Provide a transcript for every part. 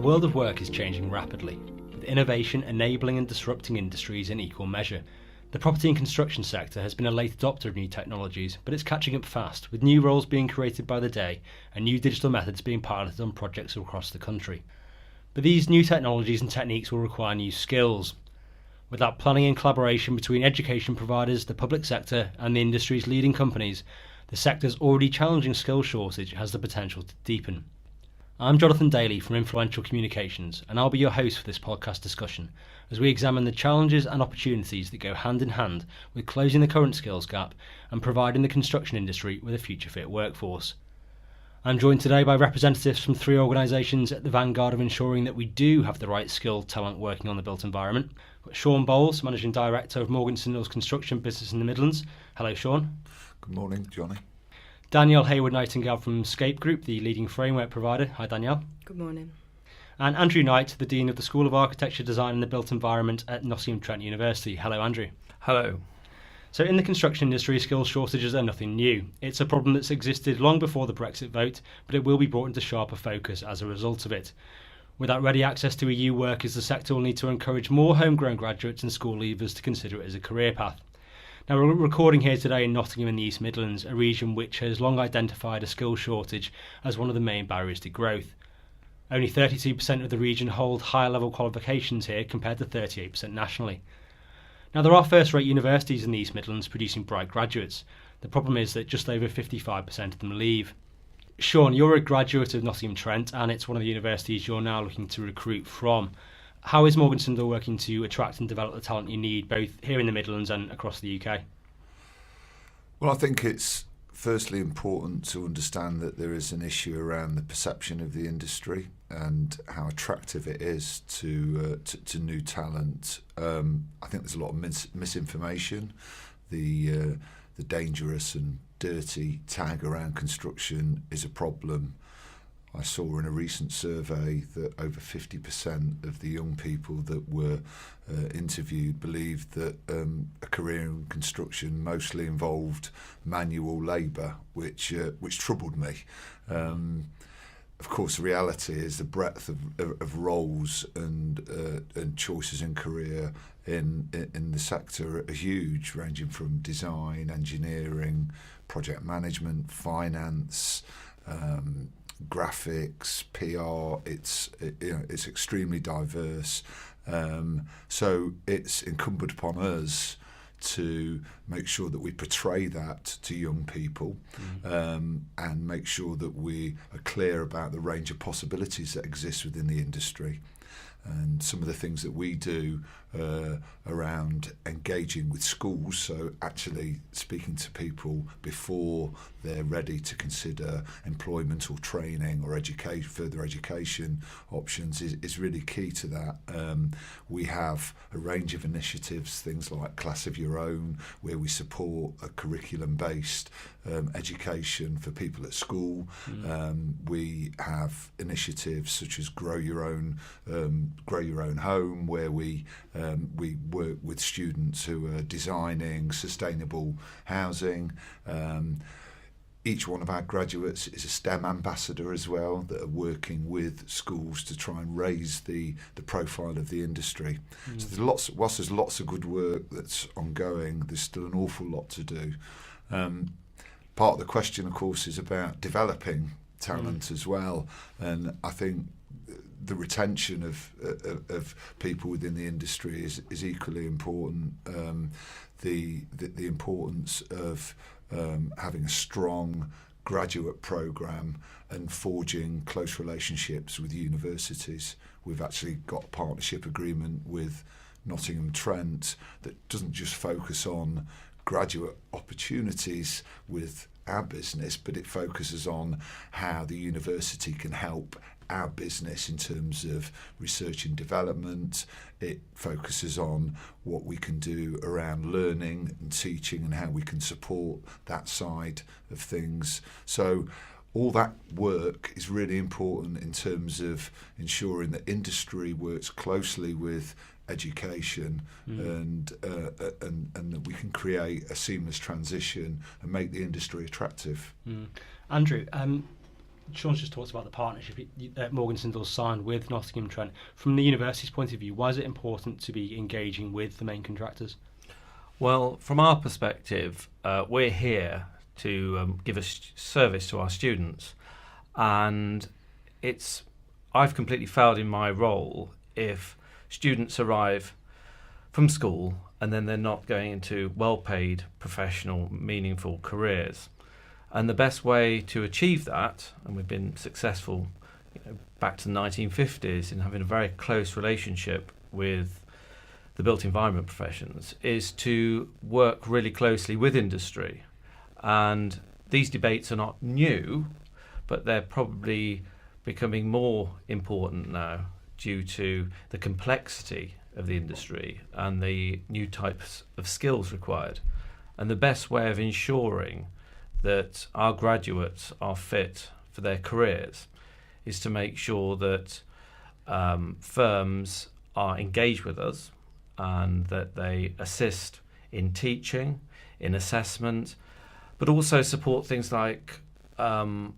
The world of work is changing rapidly, with innovation enabling and disrupting industries in equal measure. The property and construction sector has been a late adopter of new technologies, but it's catching up fast, with new roles being created by the day and new digital methods being piloted on projects across the country. But these new technologies and techniques will require new skills. Without planning and collaboration between education providers, the public sector and the industry's leading companies, the sector's already challenging skill shortage has the potential to deepen. I'm Jonathan Daly from Influential Communications, and I'll be your host for this podcast discussion as we examine the challenges and opportunities that go hand in hand with closing the current skills gap and providing the construction industry with a future fit workforce. I'm joined today by representatives from three organisations at the vanguard of ensuring that we do have the right skilled talent working on the built environment. We've got Sean Bowles, Managing Director of Morgan Sindall's construction business in the Midlands. Hello, Sean. Good morning, Johnny. Danielle Hayward-Nightingale from Scape Group, the leading framework provider. Hi, Danielle. Good morning. And Andrew Knight, the Dean of the School of Architecture, Design and the Built Environment at Nottingham-Trent University. Hello, Andrew. Hello. So in the construction industry, skills shortages are nothing new. It's a problem that's existed long before the Brexit vote, but it will be brought into sharper focus as a result of it. Without ready access to EU workers, the sector will need to encourage more homegrown graduates and school leavers to consider it as a career path. Now, we're recording here today in Nottingham in the East Midlands, a region which has long identified a skills shortage as one of the main barriers to growth. Only 32% of the region hold higher level qualifications here compared to 38% nationally. Now, there are first-rate universities in the East Midlands producing bright graduates. The problem is that just over 55% of them leave. Sean, you're a graduate of Nottingham-Trent, and it's one of the universities you're now looking to recruit from. How is Morgan Sindall working to attract and develop the talent you need, both here in the Midlands and across the UK? Well, I think it's firstly important to understand that there is an issue around the perception of the industry and how attractive it is to new talent. I think there's a lot of misinformation. The dangerous and dirty tag around construction is a problem. I saw in a recent survey that over 50% of the young people that were interviewed believed that a career in construction mostly involved manual labour, which troubled me. Of course, the reality is the breadth of roles and choices in career in the sector are huge, ranging from design, engineering, project management, finance, graphics, PR. It's extremely diverse. So it's incumbent upon us to make sure that we portray that to young people and make sure that we are clear about the range of possibilities that exist within the industry. And some of the things that we do around engaging with schools, so actually speaking to people before they're ready to consider employment or training or further education options is really key to that. We have a range of initiatives, things like Class of Your Own, where we support a curriculum-based education for people at school. We have initiatives such as Grow Your Own Home, where we work with students who are designing sustainable housing. Each one of our graduates is a STEM ambassador as well, that are working with schools to try and raise the profile of the industry. So whilst there's lots of good work that's ongoing, there's still an awful lot to do. Part of the question, of course, is about developing talent as well, and I think the retention of people within the industry is equally important. The importance of having a strong graduate programme and forging close relationships with universities. We've actually got a partnership agreement with Nottingham-Trent that doesn't just focus on graduate opportunities with our business, but it focuses on how the university can help our business in terms of research and development. It focuses on what we can do around learning and teaching and how we can support that side of things. So all that work is really important in terms of ensuring that industry works closely with education and that we can create a seamless transition and make the industry attractive. Andrew, Sean's just talked about the partnership that Morgan Sindall signed with Nottingham Trent. From the university's point of view, why is it important to be engaging with the main contractors? Well, from our perspective, we're here to give a service to our students, and I've completely failed in my role if students arrive from school and then they're not going into well-paid, professional, meaningful careers. And the best way to achieve that, and we've been successful back to the 1950s in having a very close relationship with the built environment professions, is to work really closely with industry. And these debates are not new, but they're probably becoming more important now due to the complexity of the industry and the new types of skills required. And the best way of ensuring that our graduates are fit for their careers is to make sure that firms are engaged with us and that they assist in teaching, in assessment, but also support things like the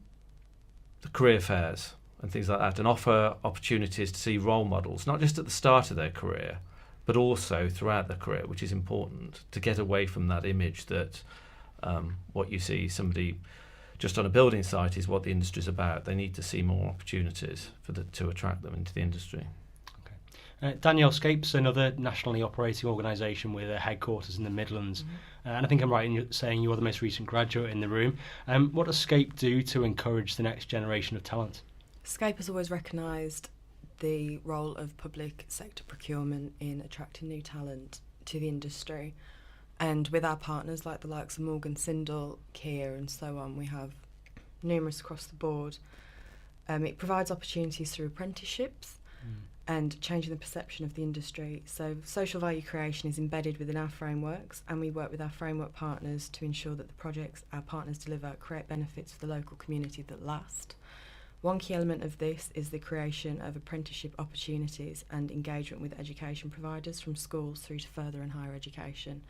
career fairs and things like that, and offer opportunities to see role models, not just at the start of their career, but also throughout their career, which is important to get away from that image that what you see somebody just on a building site is what the industry is about. They need to see more opportunities to attract them into the industry. Danielle Scape's another nationally operating organisation with a headquarters in the Midlands. Mm-hmm. And I think I'm right in saying you're the most recent graduate in the room. What does Scape do to encourage the next generation of talent? Scape has always recognised the role of public sector procurement in attracting new talent to the industry. And with our partners like the likes of Morgan Sindall, Kia and so on, we have numerous across the board. It provides opportunities through apprenticeships and changing the perception of the industry. So social value creation is embedded within our frameworks, and we work with our framework partners to ensure that the projects our partners deliver create benefits for the local community that last. One key element of this is the creation of apprenticeship opportunities and engagement with education providers from schools through to further and higher education.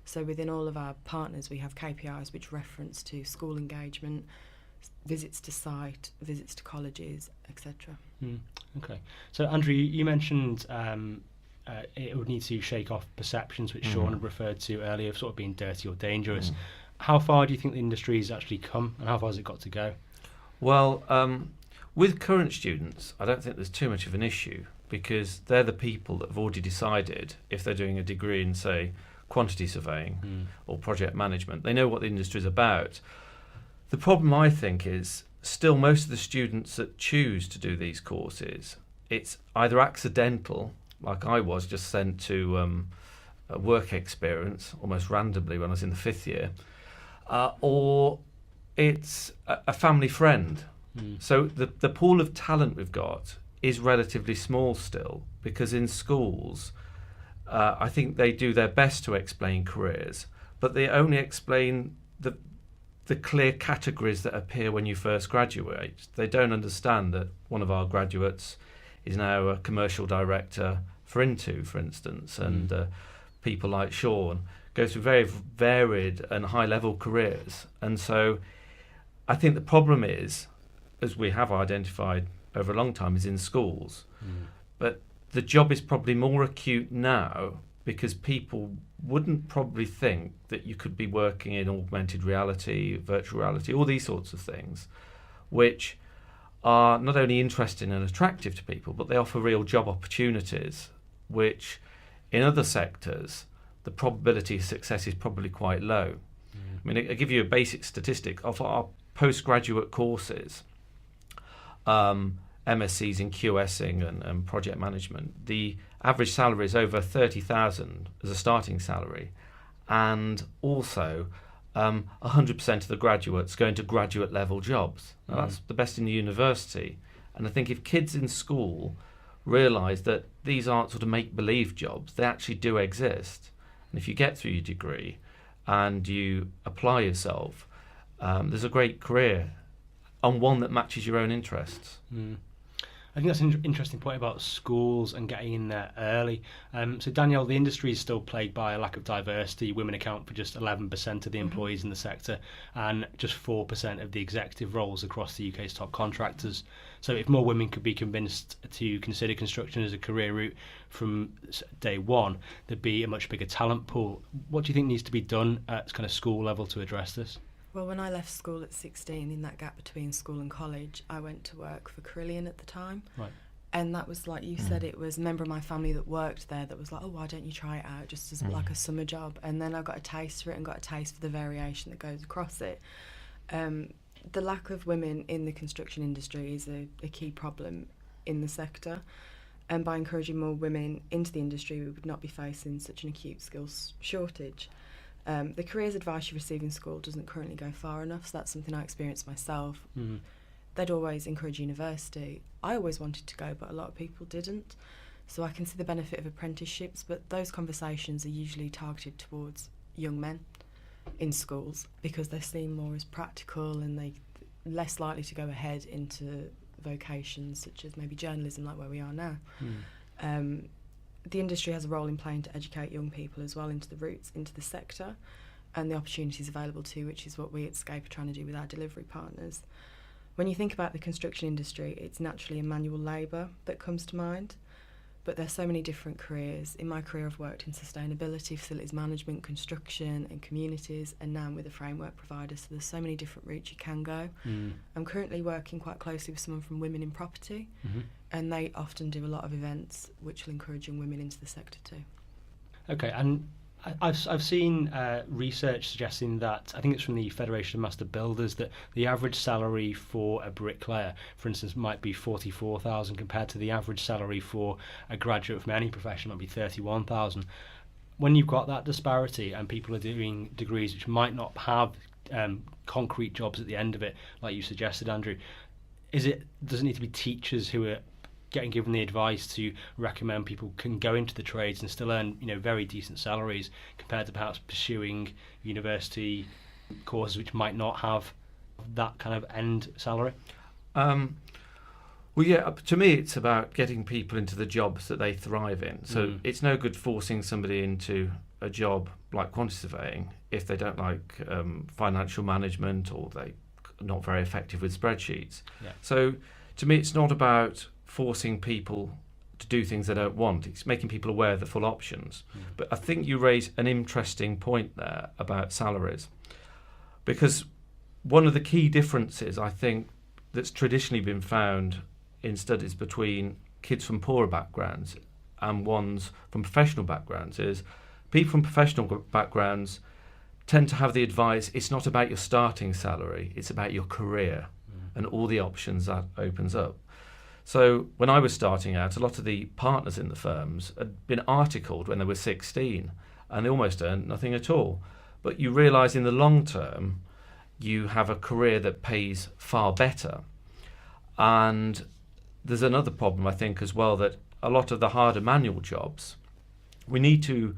So within all of our partners, we have KPIs which reference to school engagement, visits to site, visits to colleges, etc. Okay. So Andrew, you mentioned it would need to shake off perceptions which Sean had referred to earlier of sort of being dirty or dangerous. How far do you think the industry has actually come, and how far has it got to go? Well, with current students, I don't think there's too much of an issue, because they're the people that have already decided if they're doing a degree in, say, quantity surveying or project management. They know what the industry is about. The problem, I think, is still most of the students that choose to do these courses, it's either accidental, like I was just sent to a work experience almost randomly when I was in the 5th year, or it's a family friend. So the pool of talent we've got is relatively small still, because in schools I think they do their best to explain careers, but they only explain the clear categories that appear when you first graduate. They don't understand that one of our graduates is now a commercial director for Intu, for instance, and people like Sean go through very varied and high-level careers. And so I think the problem is, as we have identified over a long time, is in schools. But the job is probably more acute now because people wouldn't probably think that you could be working in augmented reality, virtual reality, all these sorts of things, which are not only interesting and attractive to people, but they offer real job opportunities, which in other sectors, the probability of success is probably quite low. I mean, I'll give you a basic statistic. Of our postgraduate courses, MScs in QSing and project management, the average salary is over 30,000 as a starting salary, and also 100% of the graduates go into graduate level jobs. Now, that's the best in the university, and I think if kids in school realise that these aren't sort of make-believe jobs, they actually do exist, and if you get through your degree and you apply yourself, there's a great career, and one that matches your own interests. I think that's an interesting point about schools and getting in there early. So Danielle, the industry is still plagued by a lack of diversity. Women account for just 11% of the employees in the sector and just 4% of the executive roles across the UK's top contractors. So if more women could be convinced to consider construction as a career route from day one, there'd be a much bigger talent pool. What do you think needs to be done at kind of school level to address this? Well, when I left school at 16, in that gap between school and college, I went to work for Carillion at the time. Right. And that was, like you said, it was a member of my family that worked there that was like, oh, why don't you try it out just as like a summer job? And then I got a taste for it and got a taste for the variation that goes across it. The lack of women in the construction industry is a key problem in the sector. And by encouraging more women into the industry, we would not be facing such an acute skills shortage. The careers advice you receive in school doesn't currently go far enough, so that's something I experienced myself. They'd always encourage university. I always wanted to go, but a lot of people didn't. So I can see the benefit of apprenticeships, but those conversations are usually targeted towards young men in schools because they're seen more as practical and they're less likely to go ahead into vocations such as maybe journalism, like where we are now. The industry has a role in playing to educate young people as well into the routes into the sector and the opportunities available too, which is what we at Scape are trying to do with our delivery partners. When you think about the construction industry, it's naturally a manual labour that comes to mind, but there's so many different careers. In my career, I've worked in sustainability, facilities management, construction and communities, and now I'm with a framework provider, so there's so many different routes you can go. I'm currently working quite closely with someone from Women in Property, and they often do a lot of events which will encourage young women into the sector too. Okay, and I've seen research suggesting that, I think it's from the Federation of Master Builders, that the average salary for a bricklayer, for instance, might be 44,000 compared to the average salary for a graduate from any profession might be 31,000. When you've got that disparity and people are doing degrees which might not have concrete jobs at the end of it, like you suggested, Andrew, does it need to be teachers who are getting given the advice to recommend people can go into the trades and still earn, very decent salaries compared to perhaps pursuing university courses which might not have that kind of end salary? Well, yeah, to me it's about getting people into the jobs that they thrive in. So it's no good forcing somebody into a job like quantity surveying if they don't like financial management or they're not very effective with spreadsheets. Yeah. So to me it's not about forcing people to do things they don't want. It's making people aware of the full options. But I think you raise an interesting point there about salaries, because one of the key differences I think that's traditionally been found in studies between kids from poorer backgrounds and ones from professional backgrounds is people from professional backgrounds tend to have the advice, it's not about your starting salary, it's about your career and all the options that opens up. So when I was starting out, a lot of the partners in the firms had been articled when they were 16 and they almost earned nothing at all. But you realise in the long term, you have a career that pays far better. And there's another problem, I think, as well, that a lot of the harder manual jobs, we need to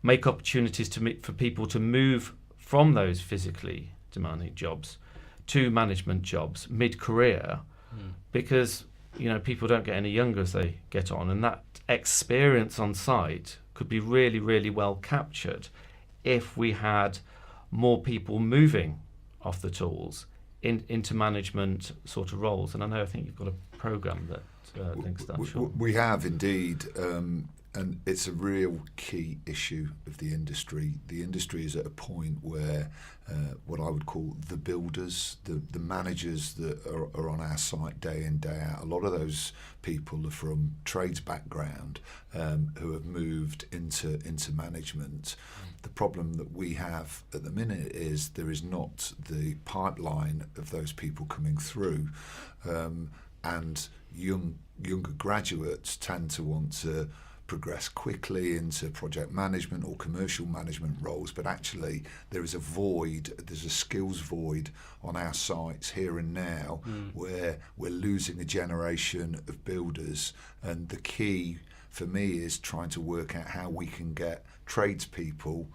make opportunities for people to move from those physically demanding jobs to management jobs mid-career, because people don't get any younger as they get on, and that experience on site could be really, really well captured if we had more people moving off the tools into management sort of roles. And I think you've got a programme that links that. We have indeed, and it's a real key issue of the industry. The industry is at a point where what I would call the builders, the managers that are on our site day in, day out, a lot of those people are from trades background who have moved into management. The problem that we have at the minute is there is not the pipeline of those people coming through, and younger graduates tend to want to progress quickly into project management or commercial management roles, but actually there's a skills void on our sites here and now where we're losing a generation of builders, and the key for me is trying to work out how we can get tradespeople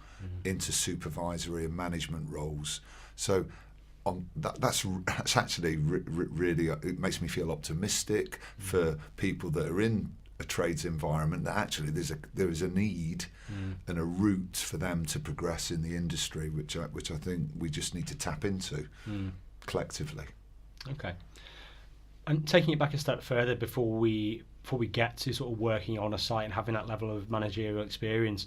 into supervisory and management roles. So that's actually really, it makes me feel optimistic for people that are in a trades environment, that actually there is a need and a route for them to progress in the industry, which I think we just need to tap into collectively. Okay. And taking it back a step further before we get to sort of working on a site and having that level of managerial experience,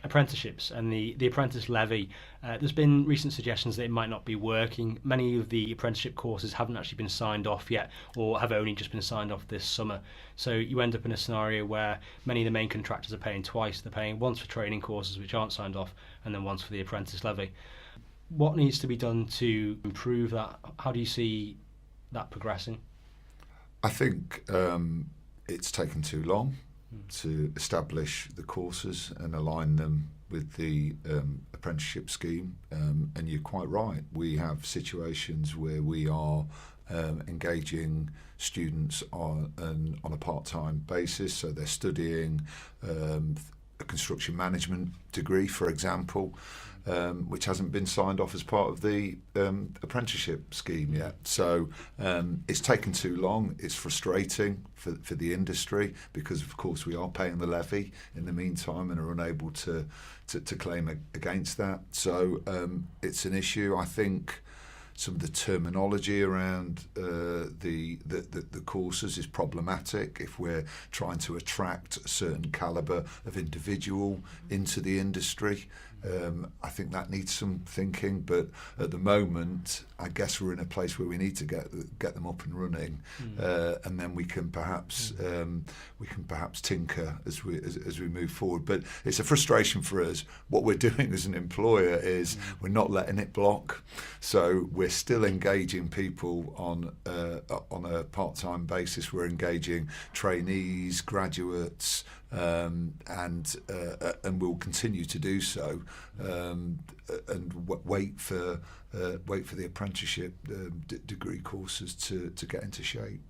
apprenticeships and the apprentice levy, there's been recent suggestions that it might not be working. Many of the apprenticeship courses haven't actually been signed off yet, or have only just been signed off this summer. So you end up in a scenario where many of the main contractors are paying twice. They're paying once for training courses which aren't signed off, and then once for the apprentice levy. What needs to be done to improve that? How do you see that progressing? I think it's taken too long to establish the courses and align them with the apprenticeship scheme, and you're quite right. We have situations where we are engaging students on a part-time basis, so they're studying a construction management degree, for example, which hasn't been signed off as part of the apprenticeship scheme yet. So it's taken too long. It's frustrating for the industry because, of course, we are paying the levy in the meantime and are unable to claim against that. So it's an issue. I think some of the terminology around the courses is problematic. If we're trying to attract a certain calibre of individual into the industry, I think that needs some thinking. But at the moment, I guess we're in a place where we need to get them up and running, and then we can perhaps tinker as we move forward. But it's a frustration for us. What we're doing as an employer is we're not letting it block. So we're still engaging people on a part-time basis. We're engaging trainees, graduates, and we'll continue to do so, and wait for the apprenticeship degree courses to get into shape.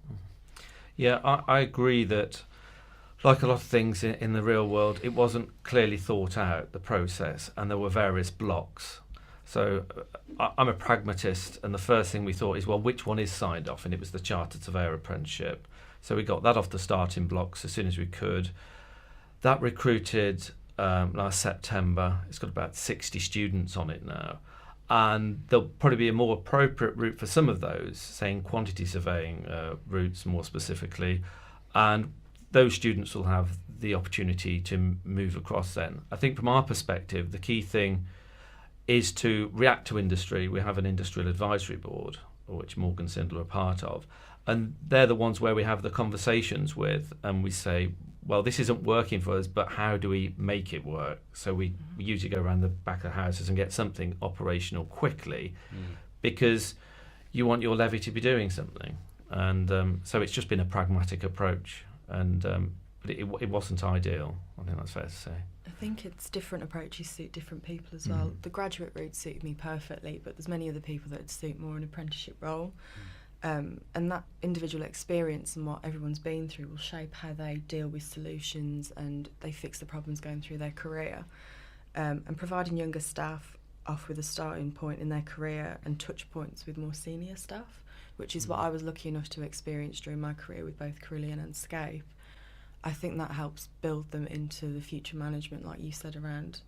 Yeah, I agree that, like a lot of things in the real world, it wasn't clearly thought out, the process, and there were various blocks. So I'm a pragmatist, and the first thing we thought is, well, which one is signed off? And it was the Chartered Surveyor Apprenticeship. So we got that off the starting blocks as soon as we could. That recruited last September. It's got about 60 students on it now. And there'll probably be a more appropriate route for some of those, saying quantity surveying routes more specifically. And those students will have the opportunity to move across then. I think from our perspective, the key thing is to react to industry. We have an industrial advisory board, which Morgan Sindall are part of, and they're the ones where we have the conversations with, and we say, well, this isn't working for us, but how do we make it work? So we usually go around the back of the houses and get something operational quickly, because you want your levy to be doing something. And so it's just been a pragmatic approach, and but it wasn't ideal. I think that's fair to say. I think it's different approaches suit different people as well. The graduate route suited me perfectly, but there's many other people that suit more an apprenticeship role. And that individual experience and what everyone's been through will shape how they deal with solutions and they fix the problems going through their career. And providing younger staff off with a starting point in their career and touch points with more senior staff, which is what I was lucky enough to experience during my career with both Carillion and Scape. I think that helps build them into the future management, like you said, around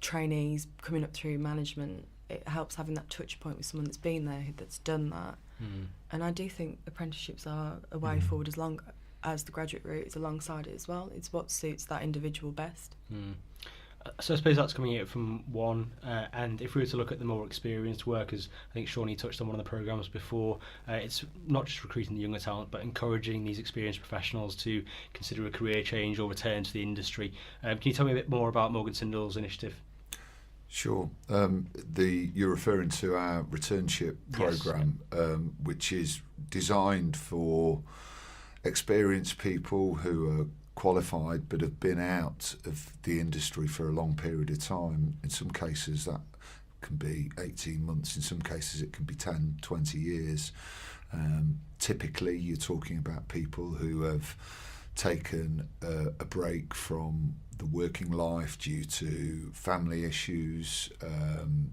trainees coming up through management. It helps having that touch point with someone that's been there, that's done that. And I do think apprenticeships are a way forward, as long as the graduate route is alongside it as well. It's what suits that individual best. So I suppose that's coming out from one, and if we were to look at the more experienced workers, I think Shawnee touched on one of the programmes before, it's not just recruiting the younger talent, but encouraging these experienced professionals to consider a career change or return to the industry. Can you tell me a bit more about Morgan Sindall's initiative? Sure. You're referring to our Returnship Program, which is designed for experienced people who are qualified but have been out of the industry for a long period of time. In some cases that can be 18 months, in some cases it can be 10, 20 years. Typically you're talking about people who have taken a break from the working life due to family issues,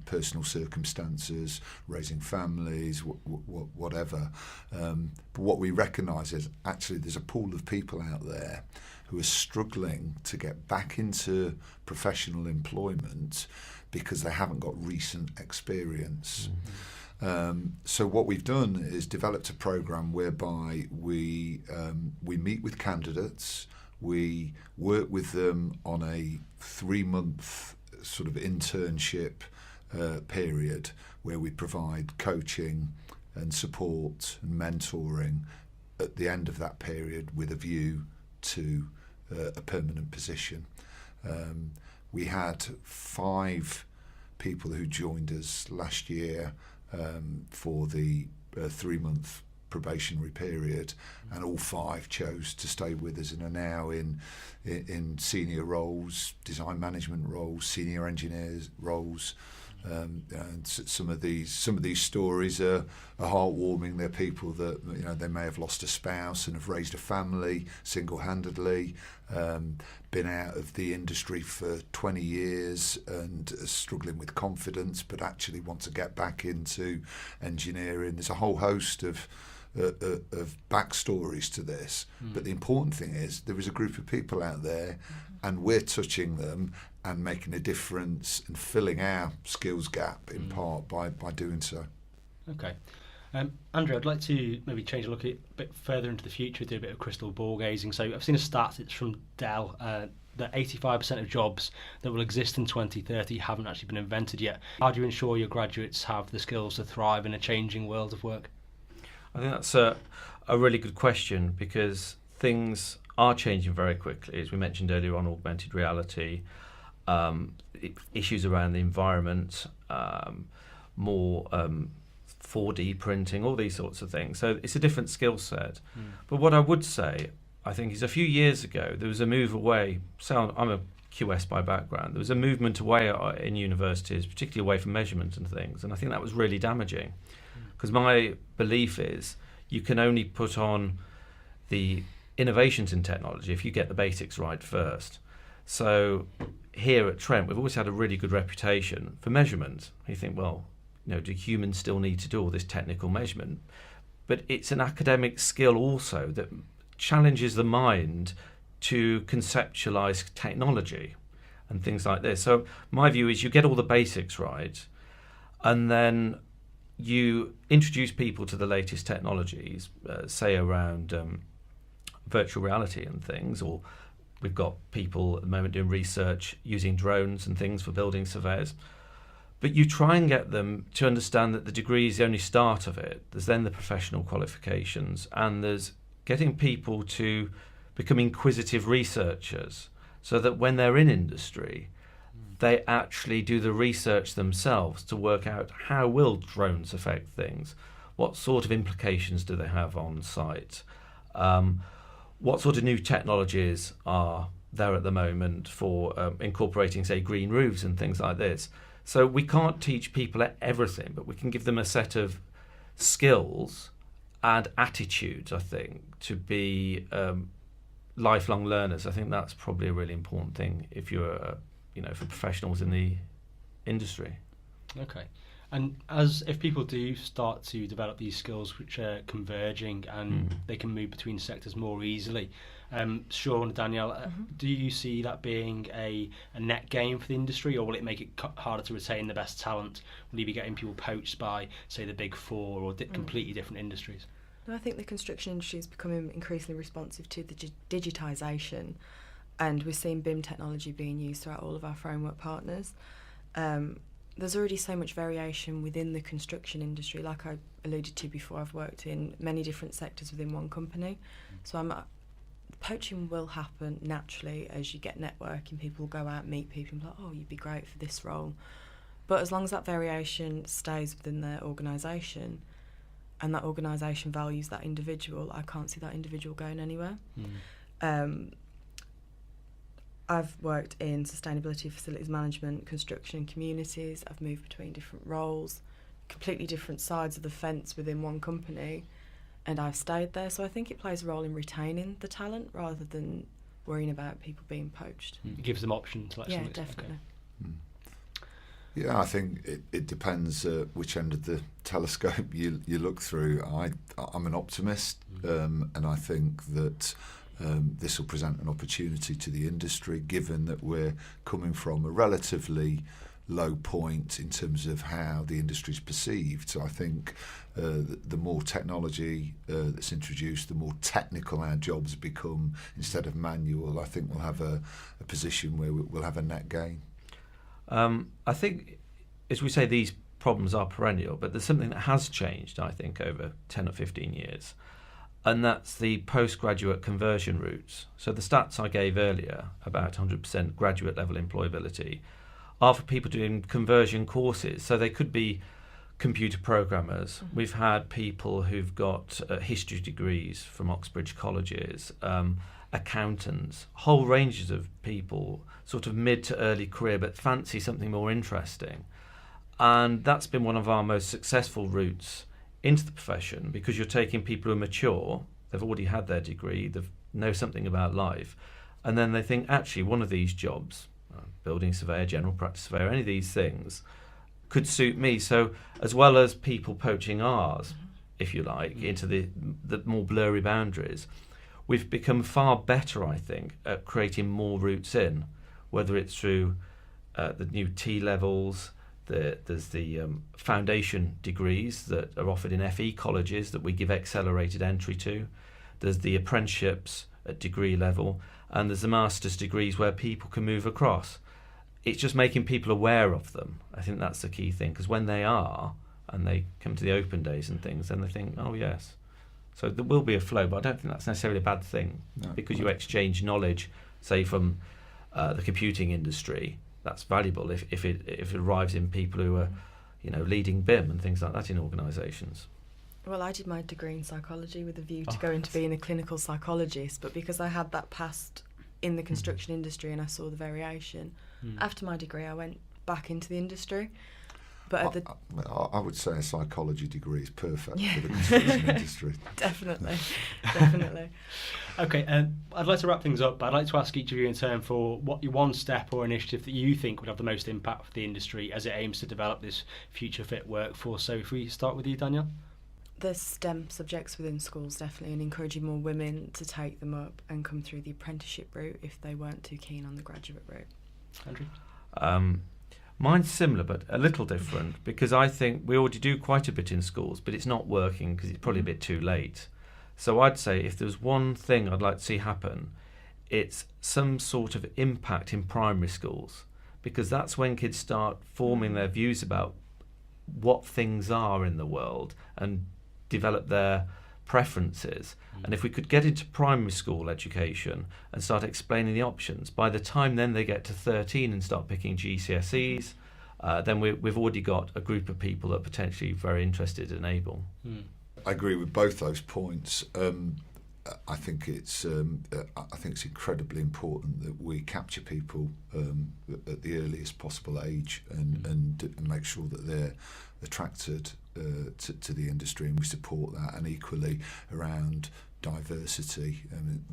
personal circumstances, raising families, whatever. But what we recognise is actually there's a pool of people out there who are struggling to get back into professional employment because they haven't got recent experience. So what we've done is developed a program whereby we meet with candidates, we work with them on a 3-month sort of internship period where we provide coaching and support and mentoring at the end of that period with a view to a permanent position. We had 5 people who joined us last year for the 3-month probationary period, and all 5 chose to stay with us and are now in senior roles, design management roles, senior engineers roles. And some of these stories are heartwarming. They're people that, you know, they may have lost a spouse and have raised a family single-handedly, been out of the industry for 20 years and are struggling with confidence, but actually want to get back into engineering. There's a whole host of backstories to this, but the important thing is there is a group of people out there, and we're touching them and making a difference and filling our skills gap in part by doing so. Okay. Andrew, I'd like to maybe change a look a bit further into the future, do a bit of crystal ball gazing. So I've seen a stat, it's from Dell, that 85% of jobs that will exist in 2030 haven't actually been invented yet. How do you ensure your graduates have the skills to thrive in a changing world of work? I think that's a really good question, because things are changing very quickly. As we mentioned earlier on, augmented reality, issues around the environment, more 4D printing, all these sorts of things. So it's a different skill set. But what I would say, I think, is a few years ago, there was a move away. So I'm a QS by background. There was a movement away in universities, particularly away from measurement and things. And I think that was really damaging, because my belief is you can only put on the innovations in technology if you get the basics right first. So here at Trent, we've always had a really good reputation for measurement. You think, well, you know, do humans still need to do all this technical measurement? But it's an academic skill also that challenges the mind to conceptualize technology and things like this. So my view is you get all the basics right, and then you introduce people to the latest technologies, say around virtual reality and things, or we've got people at the moment doing research using drones and things for building surveyors. But you try and get them to understand that the degree is the only start of it. There's then the professional qualifications, and there's getting people to become inquisitive researchers so that when they're in industry, they actually do the research themselves to work out how will drones affect things, what sort of implications do they have on site, what sort of new technologies are there at the moment for incorporating, say, green roofs and things like this. So we can't teach people everything, but we can give them a set of skills and attitudes, I think, to be lifelong learners. I think that's probably a really important thing if you're, for professionals in the industry. Okay. And if people do start to develop these skills which are converging and they can move between sectors more easily, Sean and Danielle, do you see that being a net gain for the industry, or will it make it harder to retain the best talent? Will you be getting people poached by, say, the big four or completely different industries? No, I think the construction industry is becoming increasingly responsive to the digitisation, and we're seeing BIM technology being used throughout all of our framework partners. There's already so much variation within the construction industry. Like I alluded to before, I've worked in many different sectors within one company. So poaching will happen naturally as you get networking. People will go out, meet people, and be like, oh, you'd be great for this role. But as long as that variation stays within their organisation and that organisation values that individual, I can't see that individual going anywhere. I've worked in sustainability, facilities management, construction and communities. I've moved between different roles, completely different sides of the fence within one company. and I've stayed there. So I think it plays a role in retaining the talent rather than worrying about people being poached. It gives them options. Like Yeah, definitely. Okay. Yeah, I think it depends which end of the telescope you look through. I'm an optimist, and I think that this will present an opportunity to the industry, given that we're coming from a relatively low point in terms of how the industry is perceived. So I think the more technology that's introduced, the more technical our jobs become instead of manual. I think we'll have a position where we'll have a net gain. I think, as we say, these problems are perennial, but there's something that has changed, I think, over 10 or 15 years, and that's the postgraduate conversion routes. So the stats I gave earlier about 100% graduate level employability are for people doing conversion courses. So they could be computer programmers. Mm-hmm. We've had people who've got history degrees from Oxbridge colleges, accountants, whole ranges of people, sort of mid to early career, but fancy something more interesting. And that's been one of our most successful routes into the profession, because you're taking people who are mature, they've already had their degree, they know something about life, and then they think, actually, one of these jobs, building surveyor, general practice surveyor, any of these things, could suit me. So as well as people poaching ours, if you like, into the more blurry boundaries, we've become far better, I think, at creating more routes in, whether it's through the new T levels. There's the foundation degrees that are offered in FE colleges that we give accelerated entry to. There's the apprenticeships at degree level, and there's the master's degrees where people can move across. It's just making people aware of them. I think that's the key thing, because when they are, and they come to the open days and things, then they think, oh yes. So there will be a flow, but I don't think that's necessarily a bad thing, because you exchange knowledge, say from the computing industry. That's valuable if it arrives in people who are, leading BIM and things like that in organisations. Well, I did my degree in psychology with a view to go into being a clinical psychologist, but because I had that past in the construction industry and I saw the variation, after my degree I went back into the industry. But I would say a psychology degree is perfect for the construction industry. Definitely. Okay, I'd like to wrap things up, but I'd like to ask each of you in turn for what your one step or initiative that you think would have the most impact for the industry as it aims to develop this future fit workforce. So if we start with you, Danielle? The STEM subjects within schools, definitely, and encouraging more women to take them up and come through the apprenticeship route if they weren't too keen on the graduate route. Andrew? Mine's similar, but a little different, because I think we already do quite a bit in schools, but it's not working because it's probably a bit too late. So I'd say if there's one thing I'd like to see happen, it's some sort of impact in primary schools, because that's when kids start forming their views about what things are in the world and develop their preferences. And if we could get into primary school education and start explaining the options, by the time then they get to 13 and start picking GCSEs, then we've already got a group of people that are potentially very interested and able. I agree with both those points. I think it's incredibly important that we capture people at the earliest possible age and make sure that they're attracted to the industry, and we support that. And equally around diversity,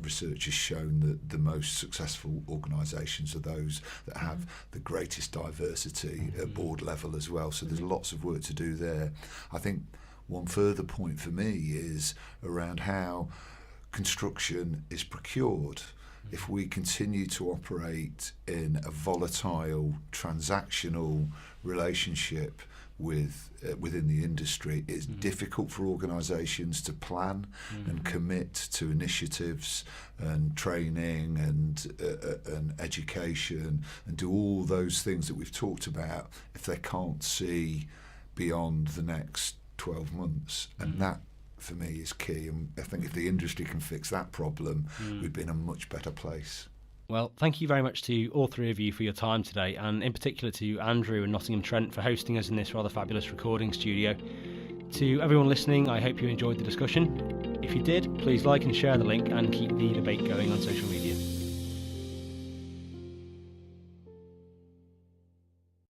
research has shown that the most successful organisations are those that have the greatest diversity at board level as well. So there's lots of work to do there. I think one further point for me is around how construction is procured. If we continue to operate in a volatile, transactional relationship within the industry, it's difficult for organisations to plan and commit to initiatives and training and education and do all those things that we've talked about if they can't see beyond the next 12 months. And that, for me, is key. And I think if the industry can fix that problem, we'd be in a much better place. Well, thank you very much to all three of you for your time today, and in particular to Andrew and Nottingham Trent for hosting us in this rather fabulous recording studio. To everyone listening, I hope you enjoyed the discussion. If you did, please like and share the link and keep the debate going on social media.